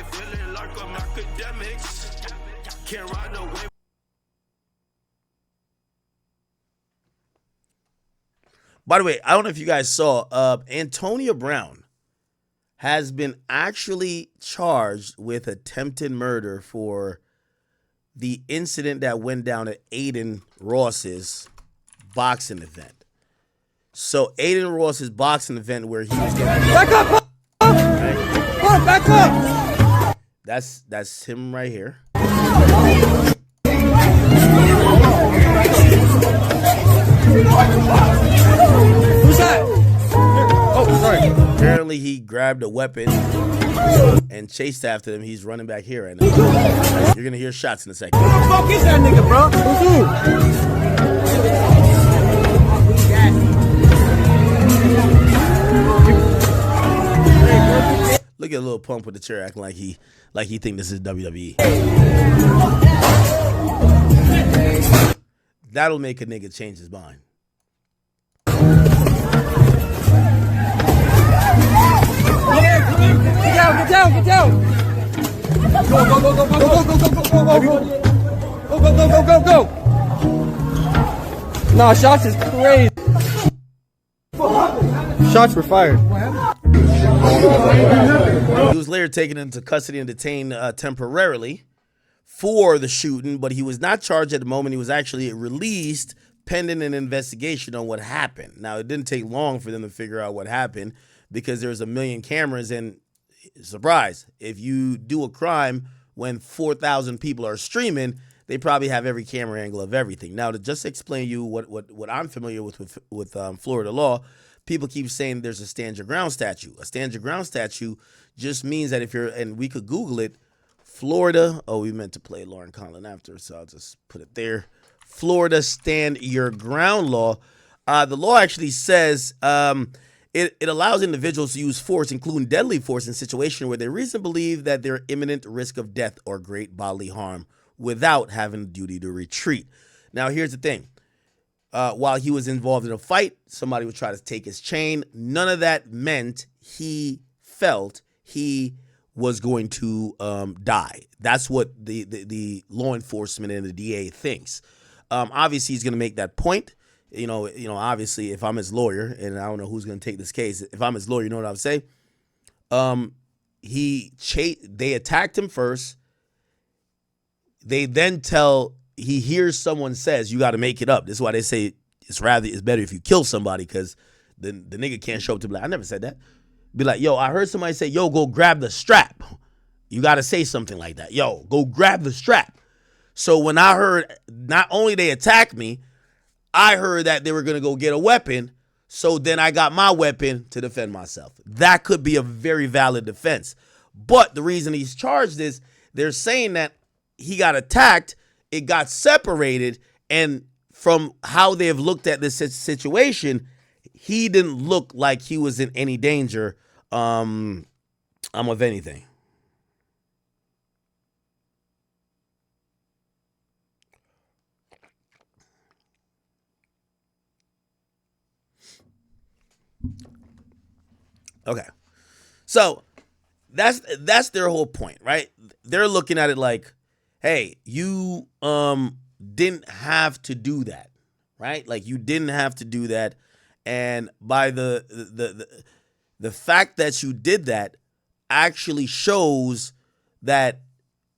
feeling like I'm Akademiks. Can't ride away. By the way, I don't know if you guys saw, Antonio Brown has been actually charged with attempted murder for the incident that went down at Aiden Ross's boxing event. So Aiden Ross's boxing event where he was getting back up, right? Back up. That's him right here. Who's that? Oh, sorry. Apparently he grabbed a weapon and chased after them. He's running back here right now. You're gonna hear shots in a second. Who the fuck is that nigga, bro? Look at a little pump with the chair acting like he think this is WWE. That'll make a nigga change his mind. Get down. Go. Nah, shots is crazy. Shots were fired. He was later taken into custody and detained temporarily for the shooting, but he was not charged at the moment. He was actually released pending an investigation on what happened. Now, it didn't take long for them to figure out what happened because there's a million cameras, and surprise, if you do a crime when 4,000 people are streaming, they probably have every camera angle of everything. Now, to just explain you what I'm familiar with Florida law, people keep saying there's a stand your ground statute. A stand your ground statute just means that if you're, and we could Google it, Florida, we meant to play Lauren Conlon after, so I'll just put it there. Florida stand your ground law. The law actually says it allows individuals to use force, including deadly force, in situations where they reasonably believe that they're imminent risk of death or great bodily harm without having a duty to retreat. Now, here's the thing. While he was involved in a fight, somebody would try to take his chain. None of that meant he felt he was going to die. That's what the law enforcement and the DA thinks. Obviously, he's going to make that point. You know, obviously, if I'm his lawyer, and I don't know who's going to take this case, if I'm his lawyer, you know what I would say? They attacked him first. They then he hears someone says, you got to make it up. This is why they say it's better if you kill somebody, because the nigga can't show up to be like, I never said that. Be like, yo, I heard somebody say, yo, go grab the strap. You got to say something like that. Yo, go grab the strap. So when I heard not only they attacked me, I heard that they were going to go get a weapon. So then I got my weapon to defend myself. That could be a very valid defense. But the reason he's charged is they're saying that he got attacked, it got separated, and from how they've looked at this situation, he didn't look like he was in any danger of anything. Okay. So that's their whole point, right? They're looking at it like, hey, you didn't have to do that, right? Like, you didn't have to do that, and by the fact that you did that actually shows that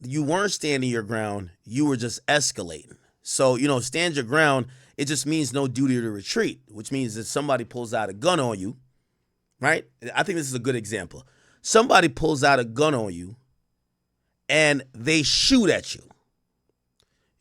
you weren't standing your ground, you were just escalating. So, stand your ground, it just means no duty to retreat, which means that somebody pulls out a gun on you, right? I think this is a good example. Somebody pulls out a gun on you and they shoot at you.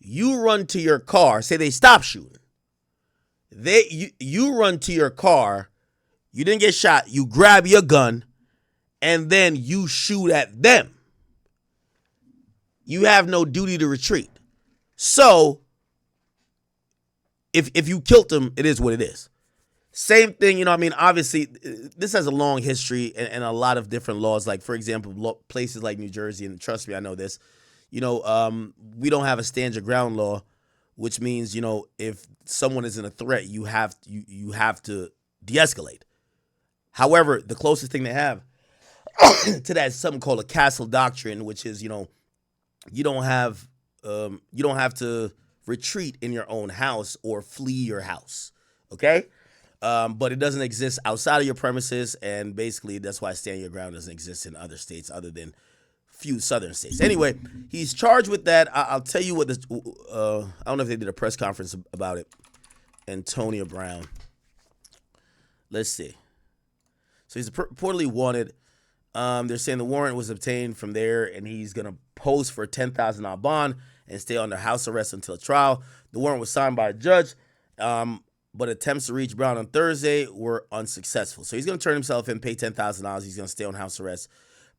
You run to your car, say they stop shooting. You run to your car, you didn't get shot, you grab your gun, and then you shoot at them. You have no duty to retreat. So, if you killed them, it is what it is. Same thing, obviously, this has a long history and a lot of different laws. Like, for example, places like New Jersey, and trust me, I know this, we don't have a stand your ground law, which means, if someone isn't a threat, you have to de-escalate. However, the closest thing they have to that something called a castle doctrine, which is, you know, you don't have to retreat in your own house or flee your house. Okay? But it doesn't exist outside of your premises, and basically that's why stand your ground doesn't exist in other states other than few southern states. Anyway, he's charged with that. I'll tell you what this. I don't know if they did a press conference about it. Antonio Brown. Let's see. So he's reportedly wanted. They're saying the warrant was obtained from there, and he's gonna post for a $10,000 bond and stay under house arrest until trial. The warrant was signed by a judge, but attempts to reach Brown on Thursday were unsuccessful. So he's gonna turn himself in, pay $10,000. He's gonna stay on house arrest.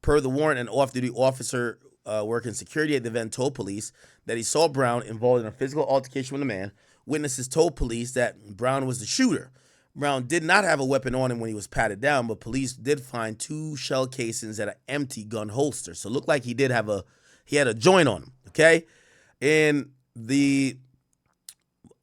Per the warrant, an off-duty officer working security at the event told police that he saw Brown involved in a physical altercation with a man. Witnesses told police that Brown was the shooter. Brown did not have a weapon on him when he was patted down, but police did find 2 shell casings at an empty gun holster. So it looked like he had a joint on him, okay? In the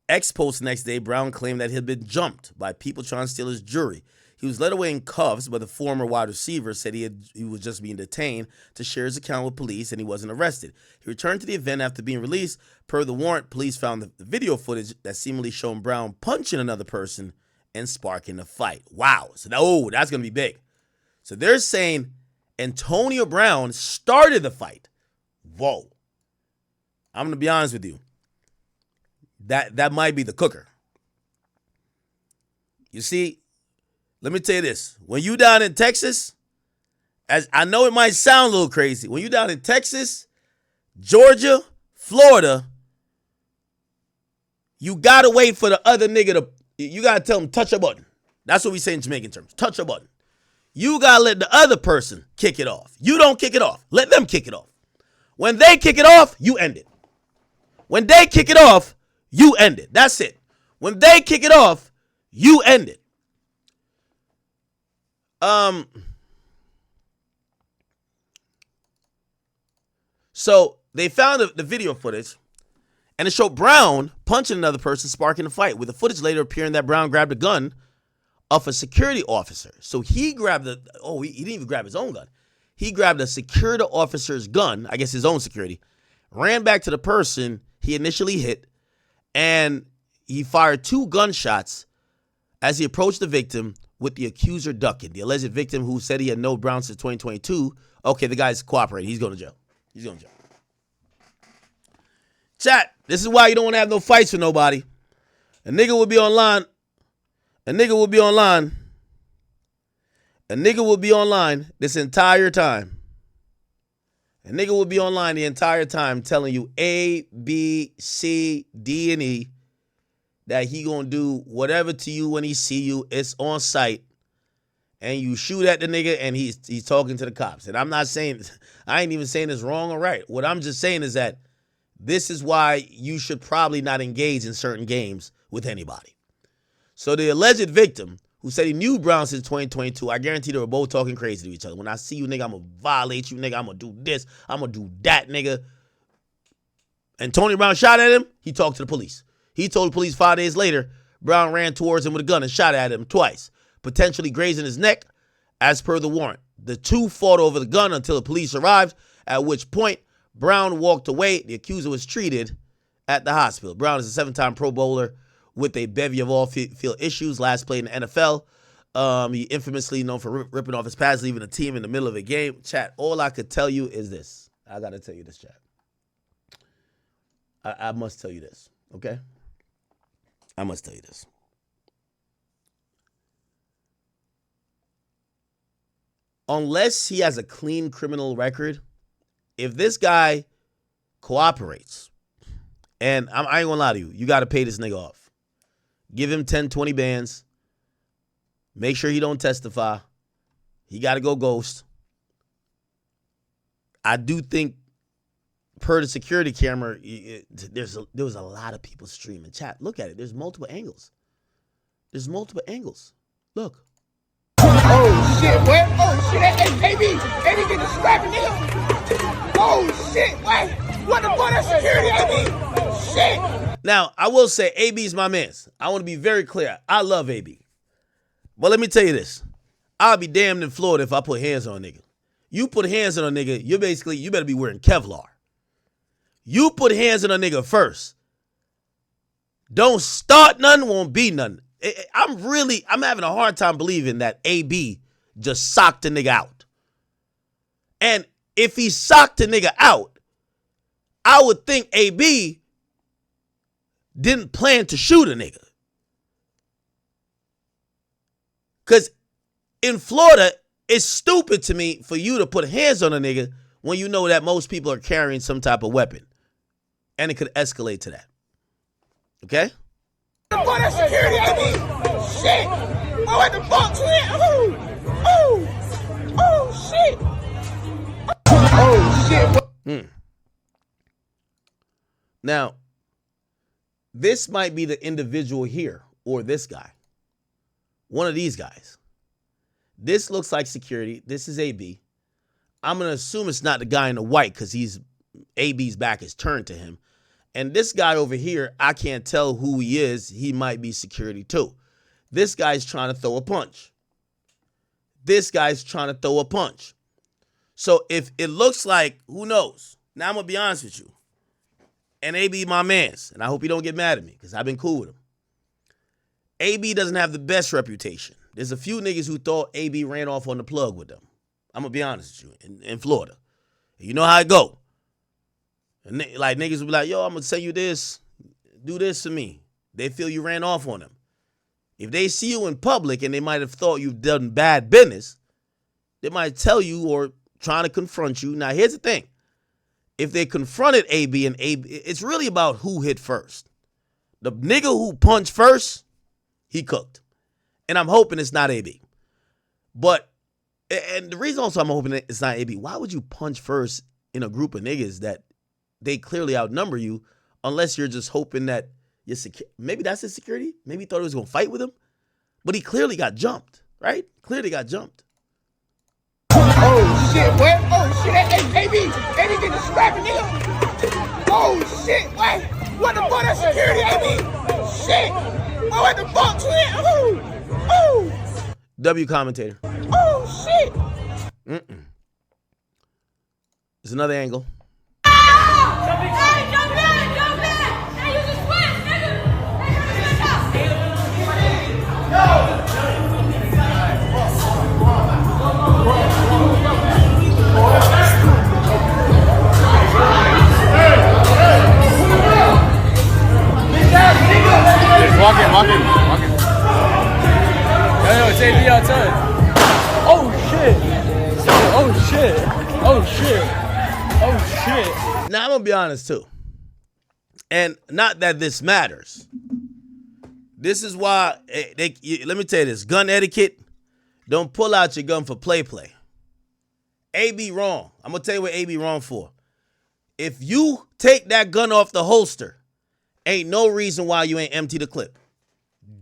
X post the next day, Brown claimed that he had been jumped by people trying to steal his jewelry. He was led away in cuffs, but the former wide receiver said he was just being detained to share his account with police, and he wasn't arrested. He returned to the event after being released. Per the warrant, police found the video footage that seemingly showed Brown punching another person and sparking a fight. Wow. So that's going to be big. So they're saying Antonio Brown started the fight. Whoa. I'm going to be honest with you. That might be the cooker. You see, let me tell you this. When you down in Texas, as I know it might sound a little crazy, when you down in Texas, Georgia, Florida, you got to wait for the other nigga you got to tell him, touch a button. That's what we say in Jamaican terms. Touch a button. You got to let the other person kick it off. You don't kick it off. Let them kick it off. When they kick it off, you end it. When they kick it off, you end it. That's it. When they kick it off, you end it. So they found the video footage, and it showed Brown punching another person, sparking a fight, with the footage later appearing that Brown grabbed a gun of a security officer. So he grabbed he didn't even grab his own gun. He grabbed a security officer's gun, I guess his own security, ran back to the person he initially hit, and he fired 2 gunshots as he approached the victim, with the accuser ducking. The alleged victim, who said he had known Brown since 2022, okay, the guy's cooperating. He's going to jail. He's going to jail. Chat, this is why you don't want to have no fights with nobody. A nigga will be online. A nigga will be online. A nigga will be online this entire time. A nigga will be online the entire time telling you A, B, C, D, and E that he gonna do whatever to you when he see you. It's on sight. And you shoot at the nigga and he's talking to the cops. And I'm not saying, I ain't even saying it's wrong or right. What I'm just saying is that this is why you should probably not engage in certain games with anybody. So the alleged victim, who said he knew Brown since 2022, I guarantee they were both talking crazy to each other. When I see you, nigga, I'm going to violate you, nigga. I'm going to do this. I'm going to do that, nigga. And Tony Brown shot at him. He talked to the police. He told the police 5 days later, Brown ran towards him with a gun and shot at him twice, potentially grazing his neck, as per the warrant. The 2 fought over the gun until the police arrived, at which point Brown walked away. The accuser was treated at the hospital. Brown is a 7-time Pro Bowler with a bevy of off-field issues. Last played in the NFL. He infamously known for ripping off his pads, leaving the team in the middle of a game. Chat, all I could tell you is this. I got to tell you this, chat. I must tell you this, okay? I must tell you this. Unless he has a clean criminal record, if this guy cooperates, and I ain't gonna lie to you, you got to pay this nigga off. Give him 10, 20 bands. Make sure he don't testify. He got to go ghost. I do think, per the security camera, there was a lot of people streaming. Chat, look at it. There's multiple angles. Look. Oh shit, what? Oh shit, hey, AB get the scrapping, nigga. Oh shit, what? What the fuck, that security, AB? Shit. Now, I will say, AB's my mans. I want to be very clear. I love AB. But let me tell you this. I'll be damned in Florida if I put hands on a nigga. You put hands on a nigga, you better be wearing Kevlar. You put hands on a nigga first. Don't start nothing, won't be nothing. I'm having a hard time believing that AB just socked the nigga out. And if he socked the nigga out, I would think AB didn't plan to shoot a nigga. Because in Florida, it's stupid to me for you to put hands on a nigga when you know that most people are carrying some type of weapon. And it could escalate to that. Okay? Boy, that security, AB. Shit. Oh, at the box, man. Oh, shit. Oh, shit. Now, this might be the individual here or this guy. One of these guys. This looks like security. This is AB. I'm going to assume it's not the guy in the white because AB's back is turned to him. And this guy over here, I can't tell who he is. He might be security too. This guy's trying to throw a punch. So if it looks like, who knows? Now I'm going to be honest with you. And AB my mans. And I hope you don't get mad at me because I've been cool with him. AB doesn't have the best reputation. There's a few niggas who thought AB ran off on the plug with them. I'm going to be honest with you. In Florida. You know how it go. And like niggas will be like, yo, I'm going to send you this. Do this for me. They feel you ran off on them. If they see you in public and they might have thought you've done bad business, they might tell you or trying to confront you. Now, here's the thing. If they confronted AB and AB, it's really about who hit first. The nigga who punched first, he cooked. And I'm hoping it's not AB. But, and the reason also I'm hoping it's not AB, why would you punch first in a group of niggas that they clearly outnumber you unless you're just hoping that maybe that's his security? Maybe he thought he was going to fight with him. But he clearly got jumped, right? Clearly got jumped. Oh, shit, what? Oh, shit, AB getting scrapping nigga. Oh, shit, what the fuck, that security, AB? Shit. Oh, at the box, man. Oh. W commentator. Oh, shit. There's another angle. Walk in. Yo, it's AB outside. Oh shit. Now, I'm going to be honest, too. And not that this matters. This is why, let me tell you this. Gun etiquette, don't pull out your gun for play. AB wrong. I'm going to tell you what AB wrong for. If you take that gun off the holster, ain't no reason why you ain't empty the clip.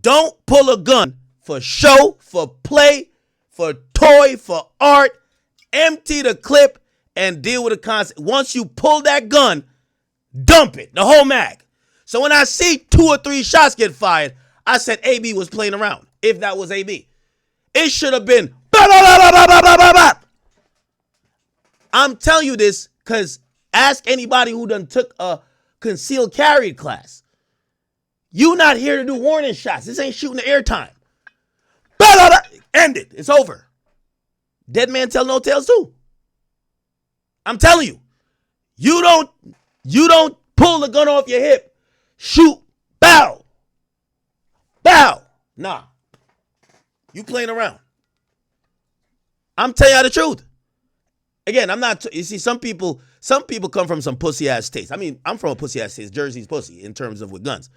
Don't pull a gun for show, for play, for toy, for art. Empty the clip and deal with the concept. Once you pull that gun, dump it, the whole mag. So when I see 2 or 3 shots get fired, I said AB was playing around, if that was AB. It should have been, bah, bah, bah, bah, bah, bah, bah, bah. I'm telling you this because ask anybody who done took a concealed carry class. You not here to do warning shots. This ain't shooting the airtime. Bah, bah, bah. End it. It's over. Dead man tell no tales too. I'm telling you. You don't pull the gun off your hip. Shoot. Bow. Nah. You playing around. I'm telling you the truth. Again, I'm not, you see, some people come from some pussy ass states. I mean, I'm from a pussy ass state. Jersey's pussy in terms of with guns.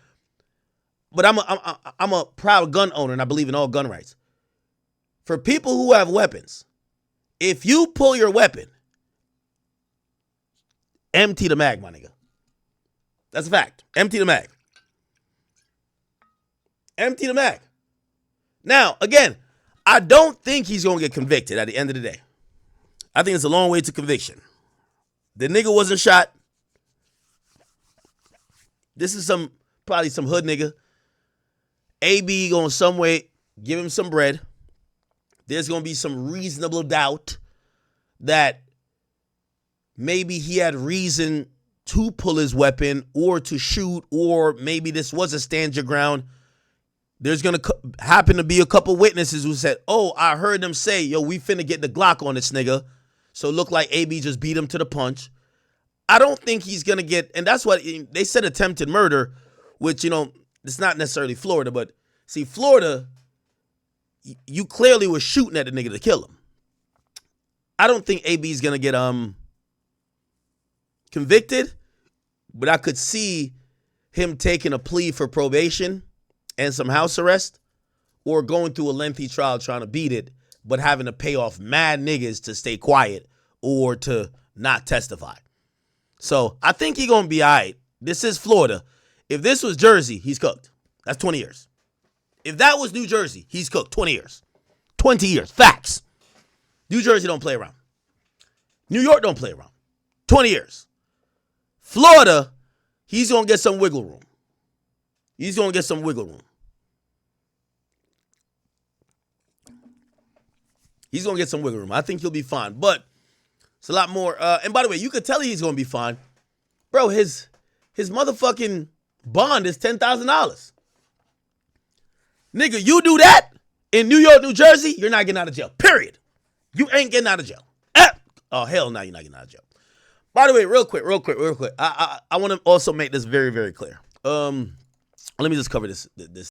But I'm a proud gun owner and I believe in all gun rights. For people who have weapons, if you pull your weapon, empty the mag, my nigga. That's a fact. Empty the mag. Empty the mag. Now, again, I don't think he's going to get convicted at the end of the day. I think it's a long way to conviction. The nigga wasn't shot. This is probably some hood nigga. AB going some way, give him some bread. There's going to be some reasonable doubt that maybe he had reason to pull his weapon or to shoot, or maybe this was a stand your ground. There's going to happen to be a couple witnesses who said, oh, I heard them say, yo, we finna get the Glock on this nigga. So it looked like AB just beat him to the punch. I don't think he's going to get, and that's what they said, attempted murder, which, you know, it's not necessarily Florida, but see, Florida, you clearly were shooting at the nigga to kill him. I don't think AB's going to get convicted, but I could see him taking a plea for probation and some house arrest, or going through a lengthy trial trying to beat it, but having to pay off mad niggas to stay quiet or to not testify. So I think he's going to be all right. This is Florida. If this was Jersey, he's cooked. That's 20 years. If that was New Jersey, he's cooked. 20 years. 20 years. Facts. New Jersey don't play around. New York don't play around. 20 years. Florida, he's going to get some wiggle room. He's going to get some wiggle room. He's going to get some wiggle room. I think he'll be fine. But it's a lot more. And by the way, you could tell he's going to be fine. Bro, his motherfucking bond is $10,000. Nigga, you do that in New York, New Jersey, you're not getting out of jail. Period. You ain't getting out of jail. Oh, hell no, you're not getting out of jail. By the way, real quick. I want to also make this very, very clear. Let me just cover this